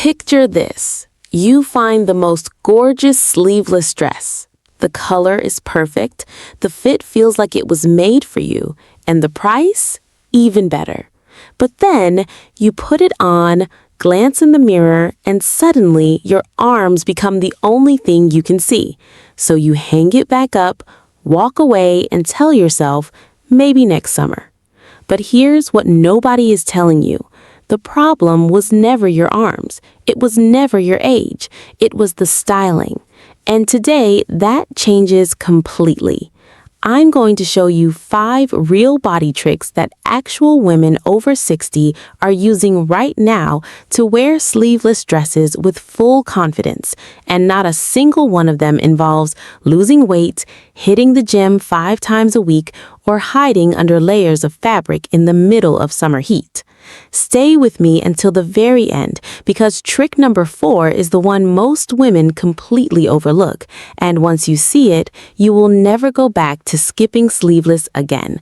Picture this. You find the most gorgeous sleeveless dress. The color is perfect, the fit feels like it was made for you, and the price? Even better. But then you put it on, glance in the mirror, and suddenly your arms become the only thing you can see. So you hang it back up, walk away, and tell yourself, maybe next summer. But here's what nobody is telling you. The problem was never your arms. It was never your age. It was the styling. And today, that changes completely. I'm going to show you 5 real body tricks that actual women over 60 are using right now to wear sleeveless dresses with full confidence, and not a single one of them involves losing weight, hitting the gym 5 times a week, or hiding under layers of fabric in the middle of summer heat. Stay with me until the very end, because trick number 4 is the one most women completely overlook, and once you see it, you will never go back to skipping sleeveless again.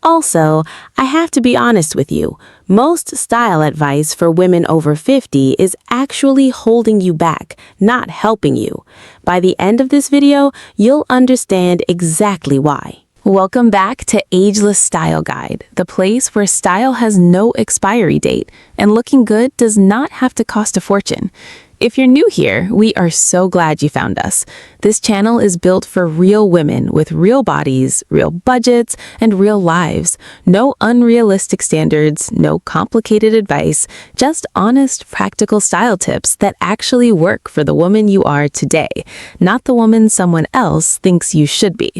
Also, I have to be honest with you, most style advice for women over 50 is actually holding you back, not helping you. By the end of this video, you'll understand exactly why. Welcome back to Ageless Style Guide, the place where style has no expiry date and looking good does not have to cost a fortune. If you're new here, we are so glad you found us. This channel is built for real women with real bodies, real budgets, and real lives. No unrealistic standards, no complicated advice, just honest, practical style tips that actually work for the woman you are today, not the woman someone else thinks you should be.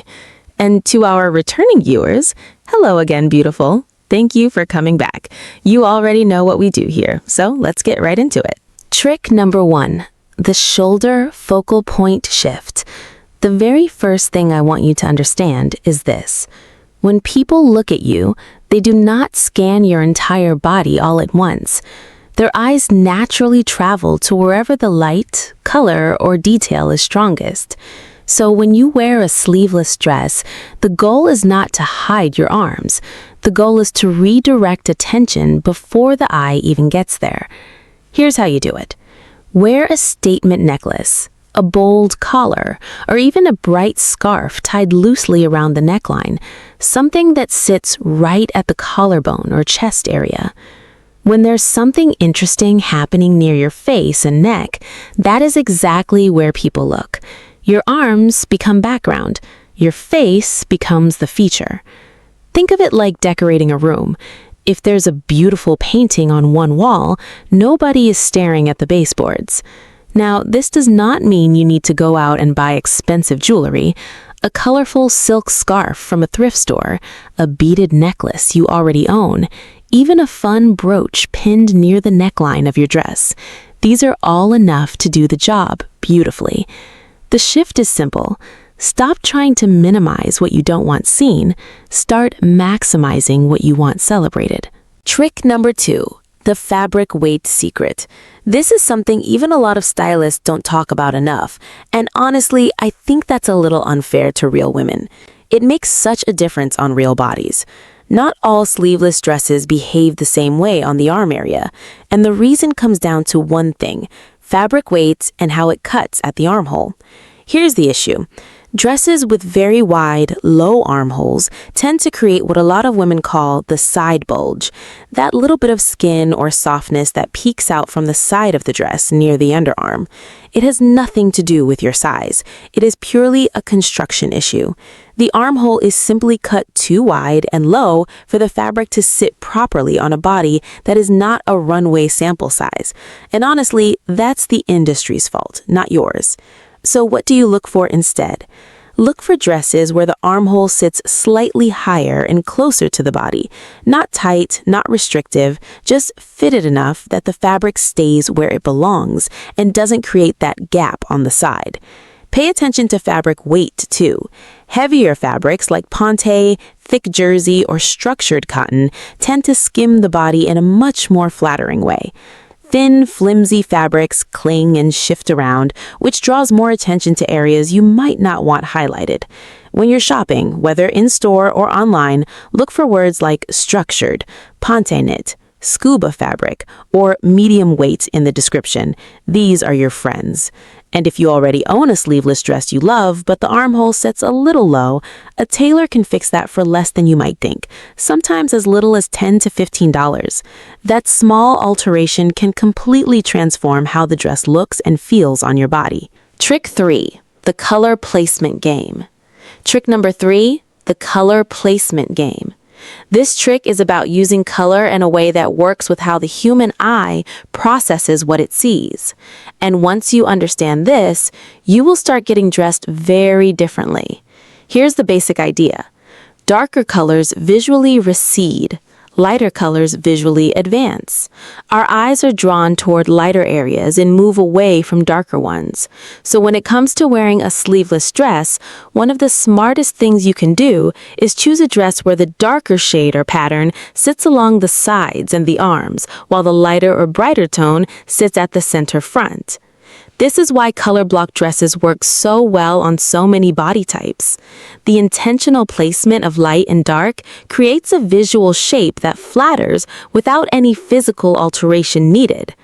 And to our returning viewers, hello again, beautiful. Thank you for coming back. You already know what we do here, so let's get right into it. Trick number 1, the shoulder focal point shift. The very first thing I want you to understand is this. When people look at you, they do not scan your entire body all at once. Their eyes naturally travel to wherever the light, color, or detail is strongest. So when you wear a sleeveless dress, the goal is not to hide your arms. The goal is to redirect attention before the eye even gets there. Here's how you do it. Wear a statement necklace, a bold collar, or even a bright scarf tied loosely around the neckline, something that sits right at the collarbone or chest area. When there's something interesting happening near your face and neck, that is exactly where people look. Your arms become background. Your face becomes the feature. Think of it like decorating a room. If there's a beautiful painting on one wall, nobody is staring at the baseboards. Now, this does not mean you need to go out and buy expensive jewelry. A colorful silk scarf from a thrift store, a beaded necklace you already own, even a fun brooch pinned near the neckline of your dress. These are all enough to do the job beautifully. The shift is simple. Stop trying to minimize what you don't want seen. Start maximizing what you want celebrated. Trick number 2, the fabric weight secret. This is something even a lot of stylists don't talk about enough. And honestly, I think that's a little unfair to real women. It makes such a difference on real bodies. Not all sleeveless dresses behave the same way on the arm area. And the reason comes down to one thing: fabric weight and how it cuts at the armhole. Here's the issue. Dresses with very wide, low armholes tend to create what a lot of women call the side bulge, that little bit of skin or softness that peeks out from the side of the dress near the underarm. It has nothing to do with your size. It is purely a construction issue. The armhole is simply cut too wide and low for the fabric to sit properly on a body that is not a runway sample size. And honestly, that's the industry's fault, not yours. So what do you look for instead? Look for dresses where the armhole sits slightly higher and closer to the body. Not tight, not restrictive, just fitted enough that the fabric stays where it belongs and doesn't create that gap on the side. Pay attention to fabric weight, too. Heavier fabrics like ponte, thick jersey, or structured cotton tend to skim the body in a much more flattering way. Thin, flimsy fabrics cling and shift around, which draws more attention to areas you might not want highlighted. When you're shopping, whether in-store or online, look for words like structured, ponte knit, scuba fabric, or medium weight in the description. These are your friends. And if you already own a sleeveless dress you love, but the armhole sits a little low, a tailor can fix that for less than you might think, sometimes as little as $10 to $15. That small alteration can completely transform how the dress looks and feels on your body. Trick 3, the color placement game. Trick number 3, the color placement game. This trick is about using color in a way that works with how the human eye processes what it sees. And once you understand this, you will start getting dressed very differently. Here's the basic idea. Darker colors visually recede. Lighter colors visually advance. Our eyes are drawn toward lighter areas and move away from darker ones. So when it comes to wearing a sleeveless dress, one of the smartest things you can do is choose a dress where the darker shade or pattern sits along the sides and the arms, while the lighter or brighter tone sits at the center front. This is why color block dresses work so well on so many body types. The intentional placement of light and dark creates a visual shape that flatters without any physical alteration needed.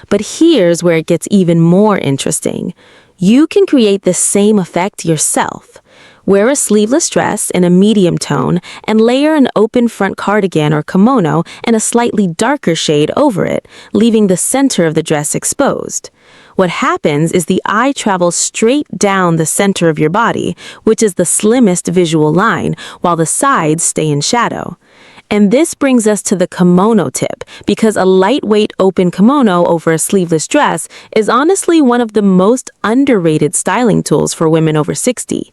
But here's where it gets even more interesting. You can create the same effect yourself. Wear a sleeveless dress in a medium tone and layer an open front cardigan or kimono in a slightly darker shade over it, leaving the center of the dress exposed. What happens is the eye travels straight down the center of your body, which is the slimmest visual line, while the sides stay in shadow. And this brings us to the kimono tip, because a lightweight open kimono over a sleeveless dress is honestly one of the most underrated styling tools for women over 60.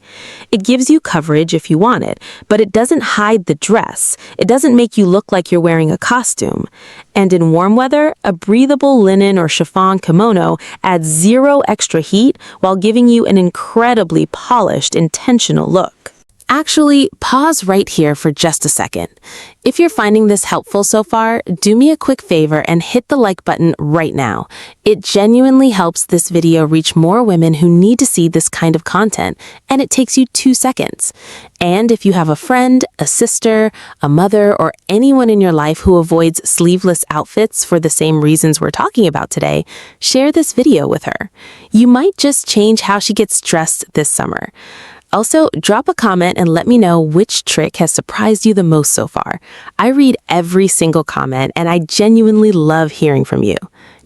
It gives you coverage if you want it, but it doesn't hide the dress. It doesn't make you look like you're wearing a costume. And in warm weather, a breathable linen or chiffon kimono adds zero extra heat while giving you an incredibly polished, intentional look. Actually, pause right here for just a second. If you're finding this helpful so far, do me a quick favor and hit the like button right now. It genuinely helps this video reach more women who need to see this kind of content, and it takes you 2 seconds. And if you have a friend, a sister, a mother, or anyone in your life who avoids sleeveless outfits for the same reasons we're talking about today, share this video with her. You might just change how she gets dressed this summer. Also, drop a comment and let me know which trick has surprised you the most so far. I read every single comment and I genuinely love hearing from you.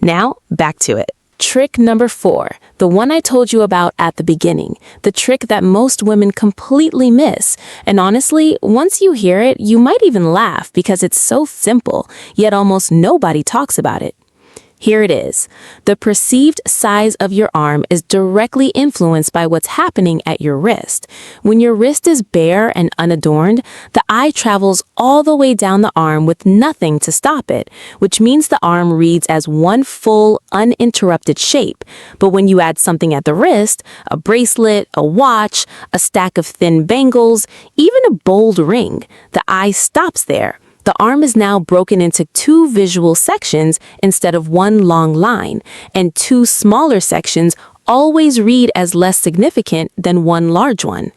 Now, back to it. Trick number 4, the one I told you about at the beginning, the trick that most women completely miss. And honestly, once you hear it, you might even laugh because it's so simple, yet almost nobody talks about it. Here it is. The perceived size of your arm is directly influenced by what's happening at your wrist. When your wrist is bare and unadorned, the eye travels all the way down the arm with nothing to stop it, which means the arm reads as one full, uninterrupted shape. But when you add something at the wrist, a bracelet, a watch, a stack of thin bangles, even a bold ring, the eye stops there. The arm is now broken into 2 visual sections instead of one long line, and 2 smaller sections always read as less significant than one large one.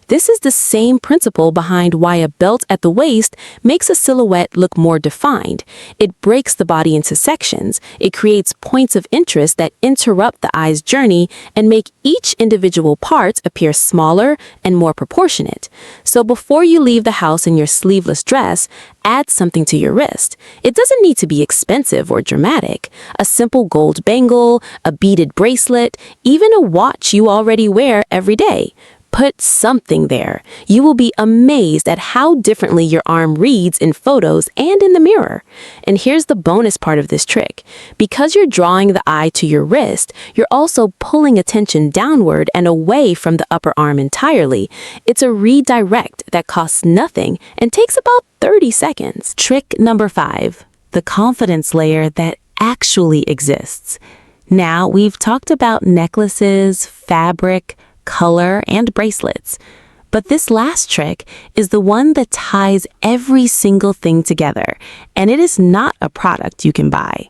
This is the same principle behind why a belt at the waist makes a silhouette look more defined. It breaks the body into sections. It creates points of interest that interrupt the eye's journey and make each individual part appear smaller and more proportionate. So before you leave the house in your sleeveless dress, add something to your wrist. It doesn't need to be expensive or dramatic. A simple gold bangle, a beaded bracelet, even a watch you already wear every day. Put something there. You will be amazed at how differently your arm reads in photos and in the mirror. And here's the bonus part of this trick. Because you're drawing the eye to your wrist, you're also pulling attention downward and away from the upper arm entirely. It's a redirect that costs nothing and takes about 30 seconds. Trick number 5, the confidence layer that actually exists. Now, we've talked about necklaces, fabric, color, and bracelets. But this last trick is the one that ties every single thing together, and it is not a product you can buy.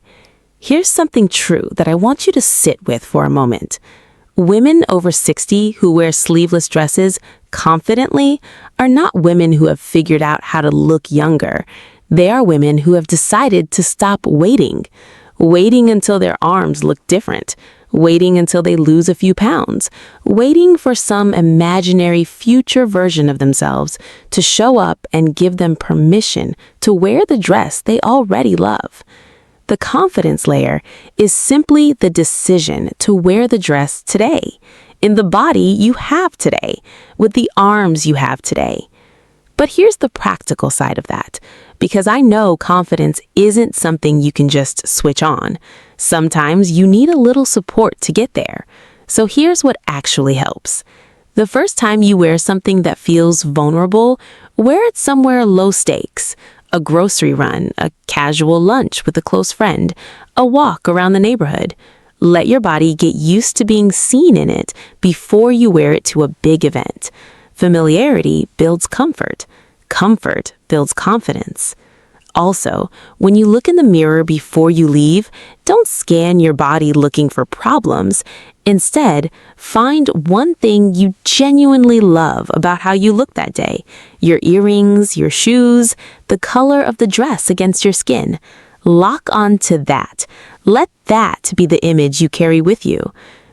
Here's something true that I want you to sit with for a moment. Women over 60 who wear sleeveless dresses confidently are not women who have figured out how to look younger. They are women who have decided to stop waiting until their arms look different, waiting until they lose a few pounds, waiting for some imaginary future version of themselves to show up and give them permission to wear the dress they already love. The confidence layer is simply the decision to wear the dress today, in the body you have today, with the arms you have today. But here's the practical side of that, because I know confidence isn't something you can just switch on. Sometimes you need a little support to get there. So here's what actually helps. The first time you wear something that feels vulnerable, wear it somewhere low stakes. A grocery run, a casual lunch with a close friend, a walk around the neighborhood. Let your body get used to being seen in it before you wear it to a big event. Familiarity builds comfort. Comfort builds confidence. Also, when you look in the mirror before you leave, don't scan your body looking for problems. Instead, find one thing you genuinely love about how you look that day. Your earrings, your shoes, the color of the dress against your skin. Lock on to that. Let that be the image you carry with you.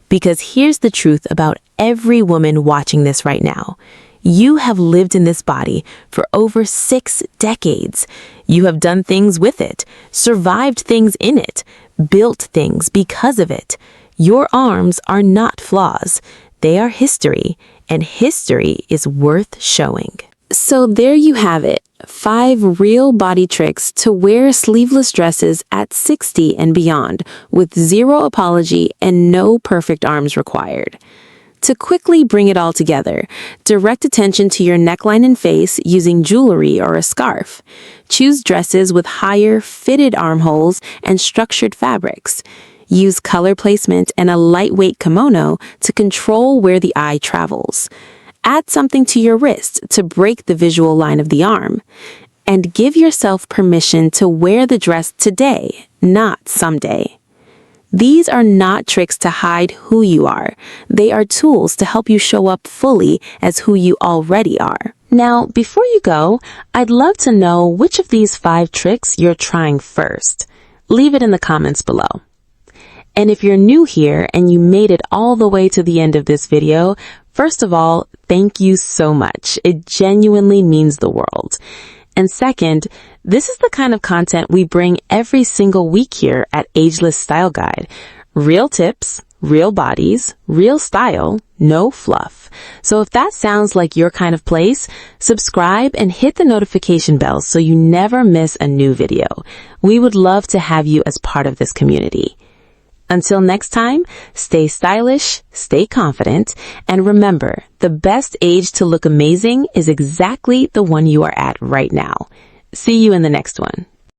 Because here's the truth about every woman watching this right now. You have lived in this body for over 6 decades. You have done things with it, survived things in it, built things because of it. Your arms are not flaws. They are history, and history is worth showing. So there you have it, 5 real body tricks to wear sleeveless dresses at 60 and beyond, with zero apology and no perfect arms required. To quickly bring it all together, direct attention to your neckline and face using jewelry or a scarf. Choose dresses with higher, fitted armholes and structured fabrics. Use color placement and a lightweight kimono to control where the eye travels. Add something to your wrist to break the visual line of the arm. And give yourself permission to wear the dress today, not someday. These are not tricks to hide who you are. They are tools to help you show up fully as who you already are. Now, before you go, I'd love to know which of these 5 tricks you're trying first. Leave it in the comments below. And if you're new here and you made it all the way to the end of this video, first of all, thank you so much. It genuinely means the world. And second, this is the kind of content we bring every single week here at Ageless Style Guide. Real tips, real bodies, real style, no fluff. So if that sounds like your kind of place, subscribe and hit the notification bell so you never miss a new video. We would love to have you as part of this community. Until next time, stay stylish, stay confident, and remember, the best age to look amazing is exactly the one you are at right now. See you in the next one.